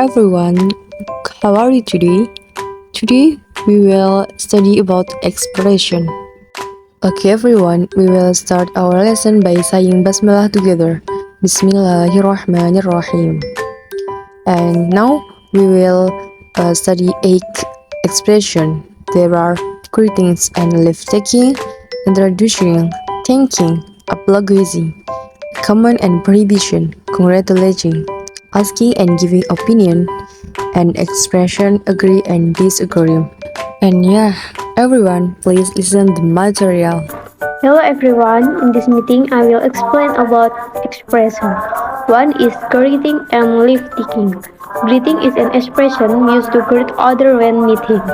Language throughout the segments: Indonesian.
everyone, how are you today? Today we will study about expression. Okay everyone, we will start our lesson by saying Basmalah together. Bismillahirrahmanirrahim. And now we will study 8 expression. There are greetings and leave-taking, introducing, thanking, apologizing, command and prohibition, congratulating, asking and giving opinion, and expression agree and disagree. And yeah, everyone, please listen the material. Hello everyone, in this meeting I will explain about expression. One is greeting and leave-taking. Greeting is an expression used to greet others when meeting.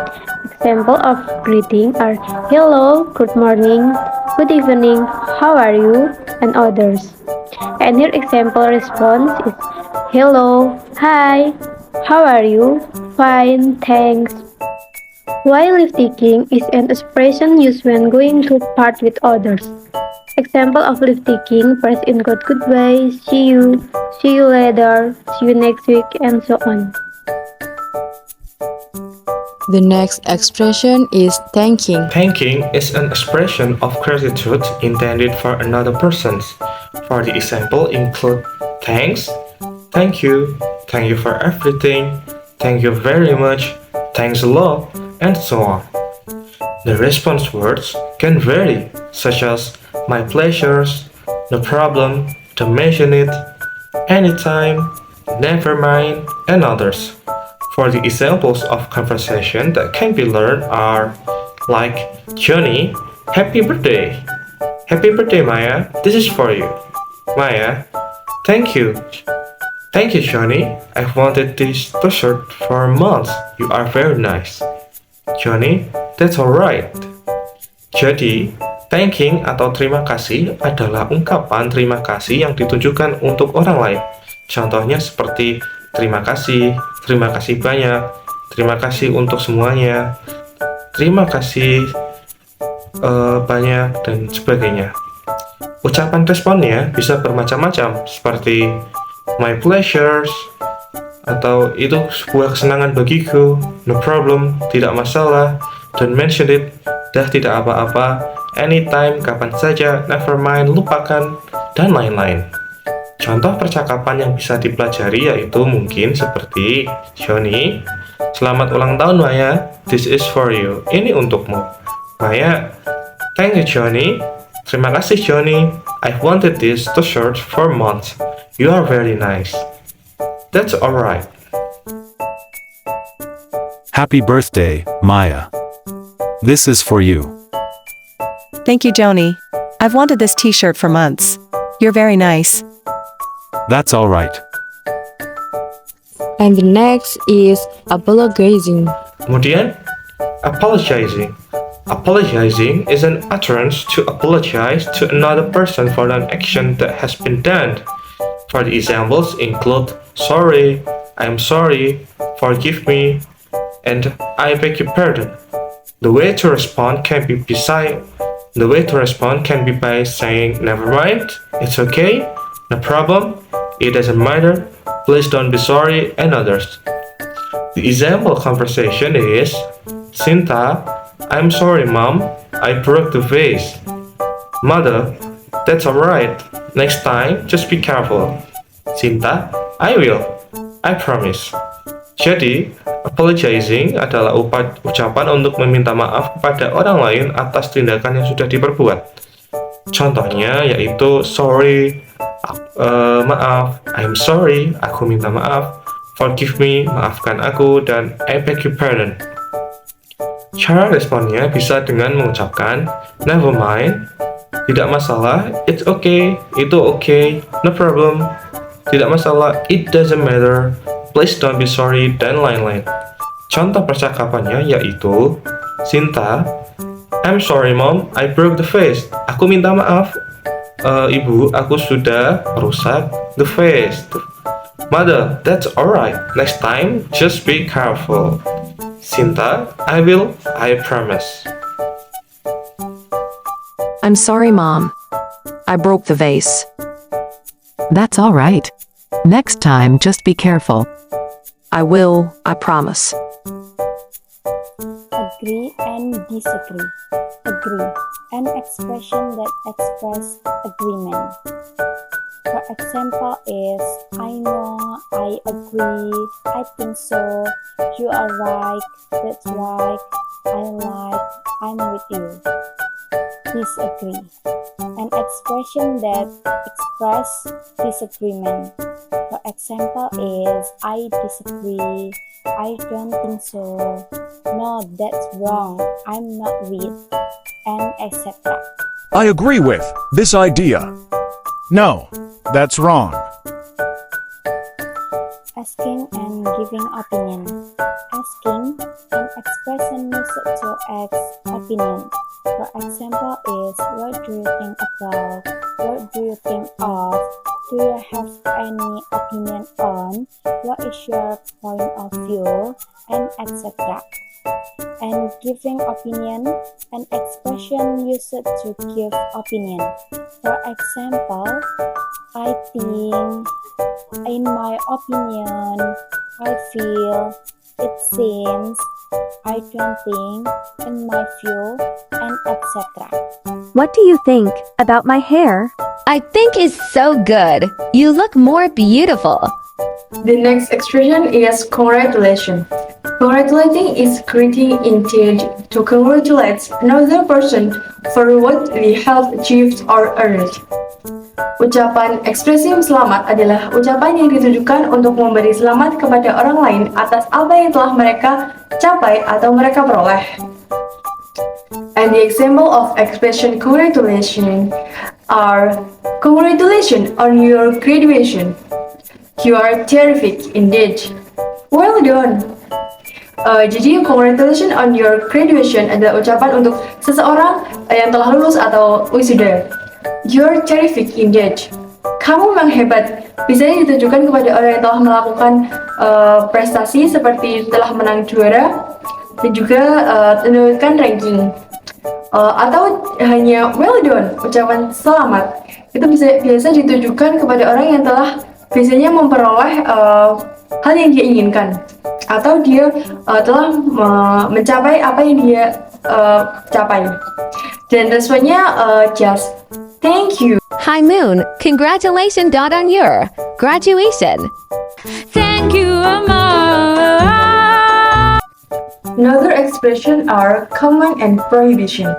Example of greeting are hello, good morning, good evening, how are you, and others. And here example response is hello, hi, how are you, fine, thanks. While leave-taking is an expression used when going to part with others. Example of leave-taking, press in code goodbye, see you later, see you next week, and so on. The next expression is thanking. Thanking is an expression of gratitude intended for another person. For the example include thanks, thank you for everything, thank you very much, thanks a lot, and so on. The response words can vary, such as my pleasures, no problem, don't mention it, anytime, never mind, and others. For the examples of conversation that can be learned are like Johnny, happy birthday. Happy birthday, Maya. This is for you. Maya, thank you. Thank you, Johnny. I've wanted this t-shirt for months. You are very nice. Johnny, that's alright. Jadi, thanking atau terima kasih adalah ungkapan terima kasih yang ditujukan untuk orang lain. Contohnya seperti terima kasih banyak, terima kasih untuk semuanya, terima kasih banyak, dan sebagainya. Ucapan responnya bisa bermacam-macam, seperti my pleasures, atau itu sebuah kesenangan bagiku, no problem, tidak masalah, don't mention it, dah tidak apa-apa, anytime, kapan saja, never mind, lupakan, dan lain-lain. Contoh percakapan yang bisa dipelajari yaitu mungkin seperti Johnny, selamat ulang tahun Maya, this is for you, ini untukmu. Maya, thank you Johnny, terima kasih Johnny, I've wanted this t-shirt for months, you are very nice. That's alright. Happy birthday, Maya. This is for you. Thank you, Joni. I've wanted this t-shirt for months. You're very nice. That's all right. And the next is apologizing. Kemudian, apologizing. Apologizing is an utterance to apologize to another person for an action that has been done. For the examples include sorry, I'm sorry, forgive me, and I beg your pardon. The way to respond can be by saying never mind, it's okay, no problem, it doesn't matter, please don't be sorry, and others. The example conversation is Sinta, I'm sorry mom, I broke the vase. Mother, that's alright, next time just be careful. Sinta, I will, I promise. Jadi, apologizing adalah ucapan untuk meminta maaf kepada orang lain atas tindakan yang sudah diperbuat. Contohnya yaitu sorry, maaf, I'm sorry, aku minta maaf, forgive me, maafkan aku, dan I beg your pardon. Cara responnya bisa dengan mengucapkan never mind, tidak masalah, it's okay, itu okay, no problem, tidak masalah, it doesn't matter, please don't be sorry, dan lain-lain. Contoh percakapannya yaitu Sinta, I'm sorry mom, I broke the vase. Aku minta maaf, ibu, aku sudah merusak the vase. Mother, that's alright, next time just be careful. Sinta, I will, I promise. I'm sorry, Mom. I broke the vase. That's all right. Next time, just be careful. I will, I promise. Agree and disagree. Agree, an expression that expresses agreement. For example is, I know, I agree, I think so, you are right, that's right, I like, I'm with you. Disagree, an expression that expresses disagreement. For example is, I disagree, I don't think so, no, that's wrong, I'm not with, and etc. I agree with this idea. No, that's wrong. Asking and giving opinion. Asking, an expression used to ask opinion. For example is, what do you think about? What do you think of? Do you have any opinion on? What is your point of view? And etc. And giving opinion, an expression used to give opinion. For example, I think, in my opinion, I feel, it seems, I don't think, in my view, and etc. What do you think about my hair? I think it's so good. You look more beautiful. The next expression is congratulations. Congratulating is greeting intent to congratulate another person for what they have achieved or earned. Ucapan ekspresi selamat adalah ucapan yang ditujukan untuk memberi selamat kepada orang lain atas apa yang telah mereka capai atau mereka peroleh. And the example of expression congratulations are, congratulations on your graduation. You are terrific indeed. Well done. Jadi congratulations on your graduation adalah ucapan untuk seseorang yang telah lulus atau wisuda. You're terrific indeed. Kamu memang hebat. Biasanya ditujukan kepada orang yang telah melakukan prestasi seperti telah menang juara dan juga menurunkan ranking. Atau hanya well done, ucapan selamat. Itu biasa ditujukan kepada orang yang telah biasanya memperoleh hal yang dia inginkan, atau dia telah mencapai apa yang dia capai. Dan responnya just thank you. Hi Moon, congratulations on your graduation. Thank you, Mama. Another expression are command and prohibition.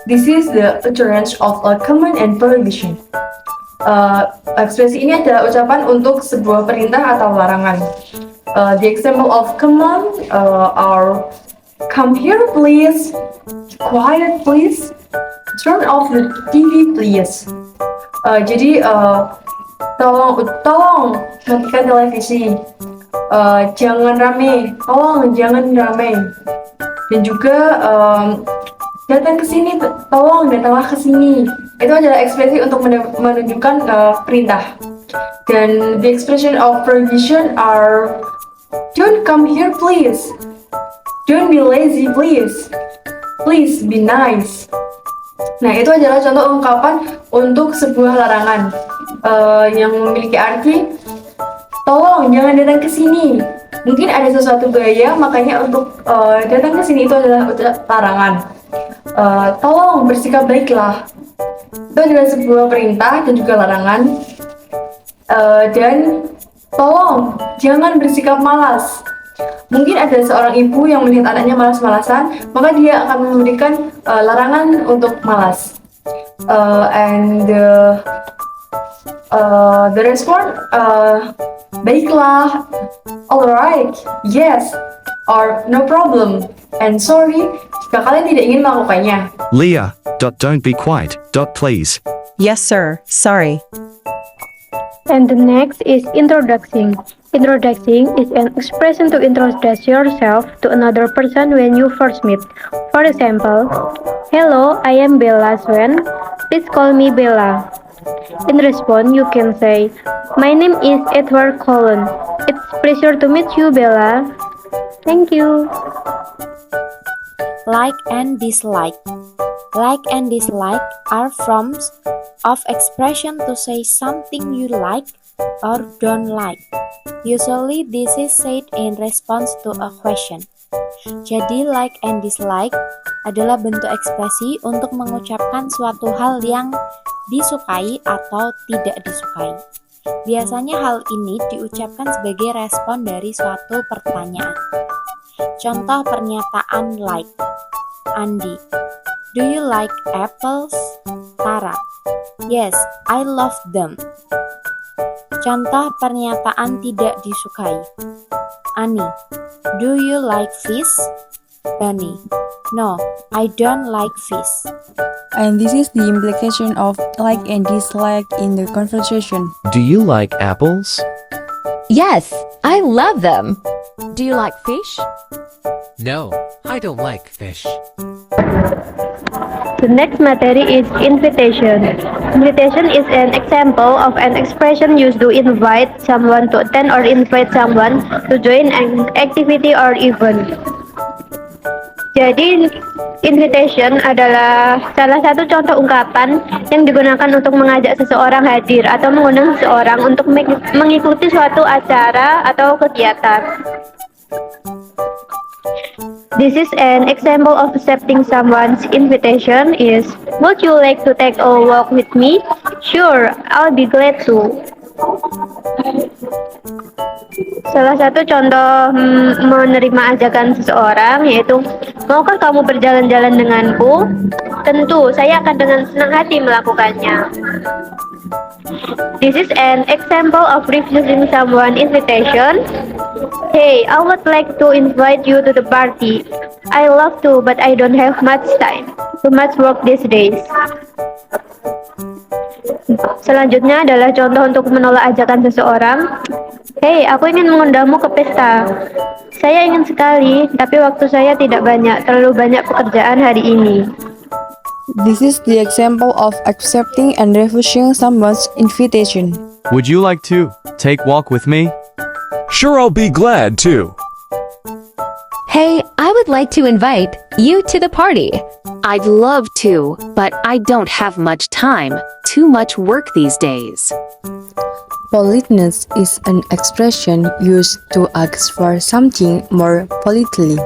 This is the utterance of a command and prohibition. Ekspresi ini adalah ucapan untuk sebuah perintah atau larangan. The example of command are, come here please, quiet please, turn off the TV please. Jadi tolong matikan televisi, jangan rame, tolong jangan rame. Dan juga datang ke sini, tolong datanglah ke sini. Itu adalah ekspresi untuk menunjukkan perintah. Dan the expression of prohibition are, don't come here please, don't be lazy please, please be nice. Nah, itu adalah contoh ungkapan untuk sebuah larangan yang memiliki arti, tolong jangan datang ke sini. Mungkin ada sesuatu bahaya, makanya untuk datang ke sini itu adalah larangan. Tolong bersikap baiklah. Itu adalah sebuah perintah dan juga larangan. Dan tolong jangan bersikap malas. Mungkin ada seorang ibu yang melihat anaknya malas-malasan, maka dia akan memberikan larangan untuk malas. And the response, baiklah, alright, yes, or no problem, and sorry jika kalian tidak ingin melakukannya. Leah, don't be quiet, please. Yes, sir. Sorry. And the next is introducing. Introducing is an expression to introduce yourself to another person when you first meet. For example, hello, I am Bella Swen. Please call me Bella. In response, you can say, my name is Edward Cullen. It's a pleasure to meet you, Bella. Thank you. Like and dislike. Like and dislike are forms of expression to say something you like or don't like. Usually this is said in response to a question. Jadi like and dislike adalah bentuk ekspresi untuk mengucapkan suatu hal yang disukai atau tidak disukai. Biasanya hal ini diucapkan sebagai respon dari suatu pertanyaan. Contoh pernyataan like. Andi, do you like apples? Tara, yes, I love them. Contoh pernyataan tidak disukai. Ani, do you like fish? Bani, no, I don't like fish. And this is the implication of like and dislike in the conversation. Do you like apples? Yes, I love them. Do you like fish? No, I don't like fish. The next material is invitation. Invitation is an example of an expression used to invite someone to attend or invite someone to join an activity or event. Jadi, invitation adalah salah satu contoh ungkapan yang digunakan untuk mengajak seseorang hadir atau mengundang seseorang untuk mengikuti suatu acara atau kegiatan. This is an example of accepting someone's invitation is, would you like to take a walk with me? Sure, I'll be glad to. Salah satu contoh menerima ajakan seseorang yaitu, maukah kamu berjalan-jalan denganku? Tentu, saya akan dengan senang hati melakukannya. This is an example of refusing someone's invitation. Hey, I would like to invite you to the party. I love to, but I don't have much time. Too much work these days. Selanjutnya adalah contoh untuk menolak ajakan seseorang. Hey, aku ingin mengundangmu ke pesta. Saya ingin sekali, tapi waktu saya tidak banyak, terlalu banyak pekerjaan hari ini. This is the example of accepting and refusing someone's invitation. Would you like to take walk with me? Sure, I'll be glad to. Hey, I would like to invite you to the party. I'd love to, but I don't have much time. Too much work these days. Politeness is an expression used to ask for something more politely.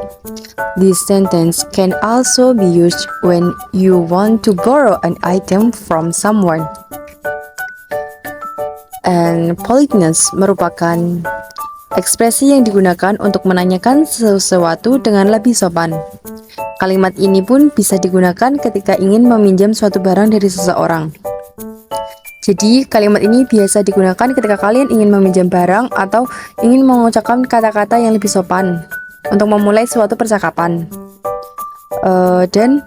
This sentence can also be used when you want to borrow an item from someone. And politeness merupakan ekspresi yang digunakan untuk menanyakan sesuatu dengan lebih sopan. Kalimat ini pun bisa digunakan ketika ingin meminjam suatu barang dari seseorang. Jadi, kalimat ini biasa digunakan ketika kalian ingin meminjam barang atau ingin mengucapkan kata-kata yang lebih sopan untuk memulai suatu percakapan. Dan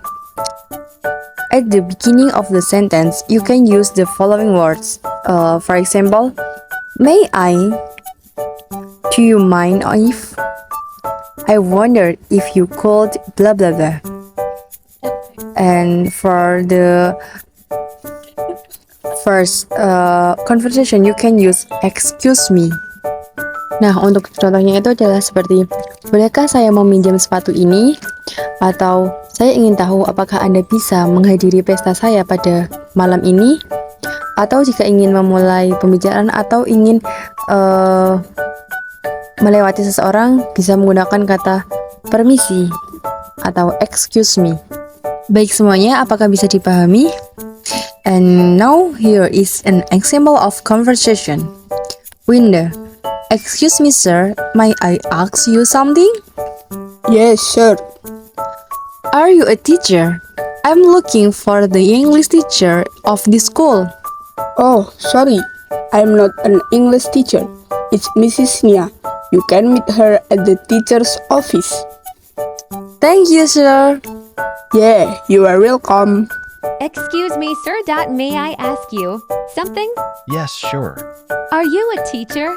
at the beginning of the sentence, you can use the following words. For example, may I? Do you mind if? I wondered if you could blah blah blah. And for the first conversation, you can use excuse me. Nah, untuk contohnya itu adalah seperti, bolehkah saya meminjam sepatu ini? Atau, saya ingin tahu apakah Anda bisa menghadiri pesta saya pada malam ini? Atau jika ingin memulai pembicaraan atau ingin melewati seseorang, bisa menggunakan kata permisi atau excuse me. Baik semuanya, apakah bisa dipahami? And now here is an example of conversation. Winda, excuse me sir, may I ask you something? Yes, sure. Are you a teacher? I'm looking for the English teacher of this school. Oh, sorry, I'm not an English teacher. It's Mrs. Nia. You can meet her at the teacher's office. Thank you, sir. Yeah, you are welcome. Excuse me, sir. May I ask you something? Yes, sure. Are you a teacher?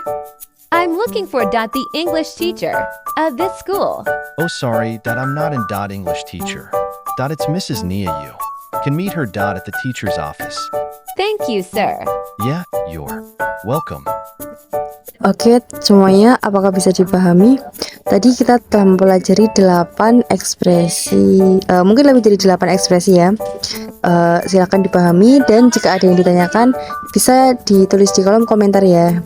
I'm looking for the English teacher of this school. Oh, sorry, I'm not in English teacher. It's Mrs. Nia you. Can meet her at the teacher's office. Thank you, sir. Yeah, you're welcome. Oke, semuanya apakah bisa dipahami? Tadi kita telah mempelajari 8 ekspresi, mungkin lebih dari 8 ekspresi ya. Silakan dipahami dan jika ada yang ditanyakan bisa ditulis di kolom komentar ya.